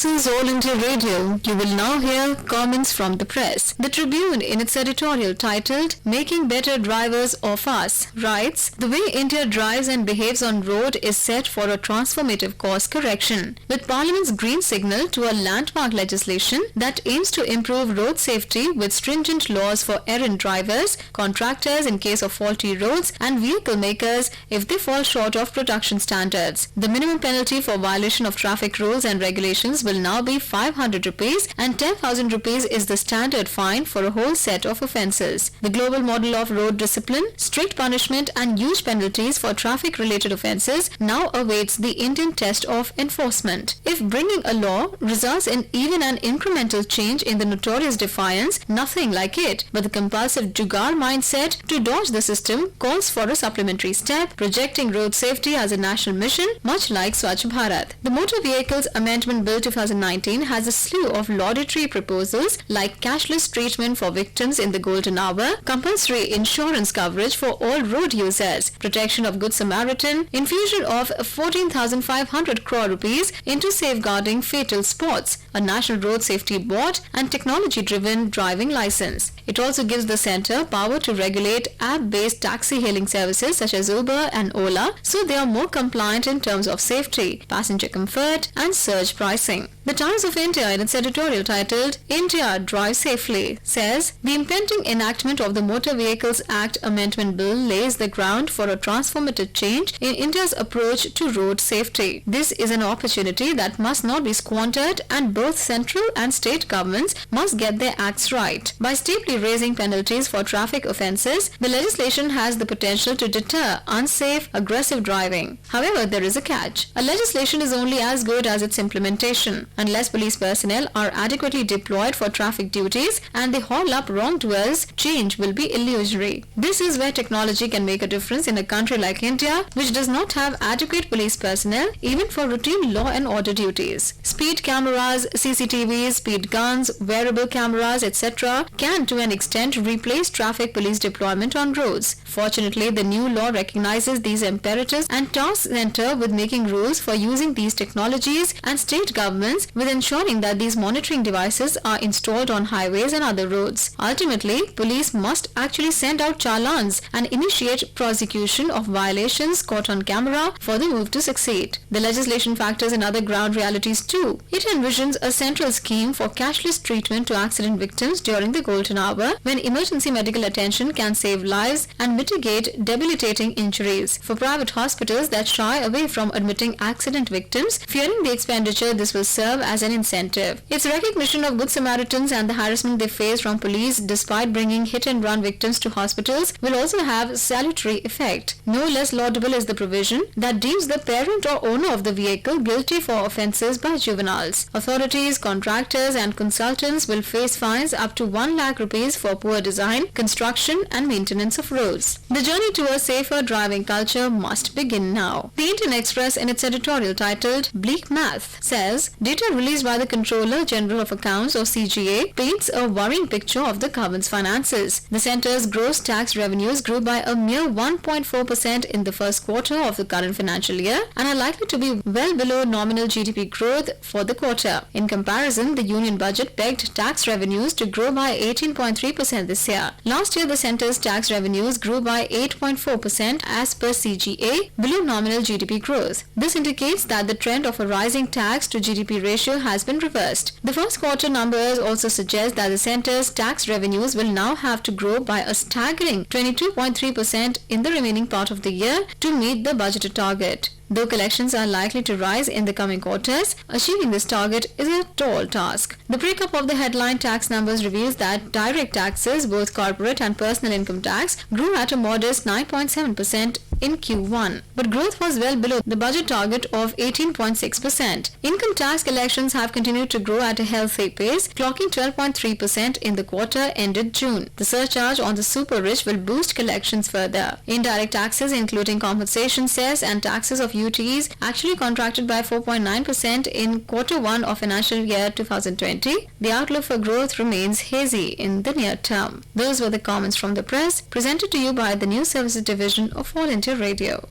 This is All India Radio. You will now hear comments from the press. The Tribune, in its editorial titled "Making Better Drivers of Us," writes, "The way India drives and behaves on road is set for a transformative course correction. With Parliament's green signal to a landmark legislation that aims to improve road safety with stringent laws for errant drivers, contractors in case of faulty roads, and vehicle makers if they fall short of production standards. The minimum penalty for violation of traffic rules and regulations will now be 500 rupees and 10,000 rupees is the standard fine for a whole set of offences. The global model of road discipline, strict punishment and huge penalties for traffic-related offences now awaits the Indian test of enforcement. If bringing a law results in even an incremental change in the notorious defiance, nothing like it, but the compulsive jugaad mindset to dodge the system calls for a supplementary step, projecting road safety as a national mission, much like Swachh Bharat. The Motor Vehicles Amendment Bill 2019 has a slew of laudatory proposals like cashless treatment for victims in the golden hour, compulsory insurance coverage for all road users, protection of Good Samaritan, infusion of 14,500 crore rupees into safeguarding fatal spots, a national road safety board, and technology-driven driving license. It also gives the centre power to regulate app-based taxi hailing services such as Uber and Ola so they are more compliant in terms of safety, passenger comfort, and surge pricing. The Times of India, in its editorial titled "India Drive Safely," says, "The impending enactment of the Motor Vehicles Act Amendment Bill lays the ground for a transformative change in India's approach to road safety. This is an opportunity that must not be squandered, and both central and state governments must get their acts right. By steeply raising penalties for traffic offences, the legislation has the potential to deter unsafe, aggressive driving. However, there is a catch. A legislation is only as good as its implementation. Unless police personnel are adequately deployed for traffic duties and they haul up wrongdoers, change will be illusory. This is where technology can make a difference in a country like India, which does not have adequate police personnel even for routine law and order duties. Speed cameras, CCTVs, speed guns, wearable cameras, etc. can to an extent replace traffic police deployment on roads. Fortunately, the new law recognizes these imperatives and tasks the centre with making rules for using these technologies and state governments with ensuring that these monitoring devices are installed on highways and other roads. Ultimately, police must actually send out challans and initiate prosecution of violations caught on camera for the move to succeed. The legislation factors in other ground realities too. It envisions a central scheme for cashless treatment to accident victims during the golden hour when emergency medical attention can save lives and mitigate debilitating injuries. For private hospitals that shy away from admitting accident victims, fearing the expenditure this will serve as an incentive. Its recognition of Good Samaritans and the harassment they face from police despite bringing hit-and-run victims to hospitals will also have salutary effect. No less laudable is the provision that deems the parent or owner of the vehicle guilty for offences by juveniles. Authorities, contractors and consultants will face fines up to 1 lakh rupees for poor design, construction and maintenance of roads. The journey to a safer driving culture must begin now. The Indian Express, in its editorial titled "Bleak Math," says, data released by the Controller General of Accounts or CGA paints a worrying picture of the government's finances. The centre's gross tax revenues grew by a mere 1.4% in the first quarter of the current financial year and are likely to be well below nominal GDP growth for the quarter. In comparison, the Union Budget pegged tax revenues to grow by 18.3% this year. Last year, the centre's tax revenues grew by 8.4% as per CGA, below nominal GDP growth. This indicates that the trend of a rising tax to GDP ratio has been reversed. The first quarter numbers also suggest that the centre's tax revenues will now have to grow by a staggering 22.3% in the remaining part of the year to meet the budgeted target. Though collections are likely to rise in the coming quarters, achieving this target is a tall task. The breakup of the headline tax numbers reveals that direct taxes, both corporate and personal income tax, grew at a modest 9.7% in Q1, but growth was well below the budget target of 18.6%. Income tax collections have continued to grow at a healthy pace, clocking 12.3% in the quarter ended June. The surcharge on the super rich will boost collections further. Indirect taxes, including compensation cess and taxes of UTs, actually contracted by 4.9% in Q1 of financial year 2020. The outlook for growth remains hazy in the near term. Those were the comments from the press, presented to you by the News Services Division of All India Radio.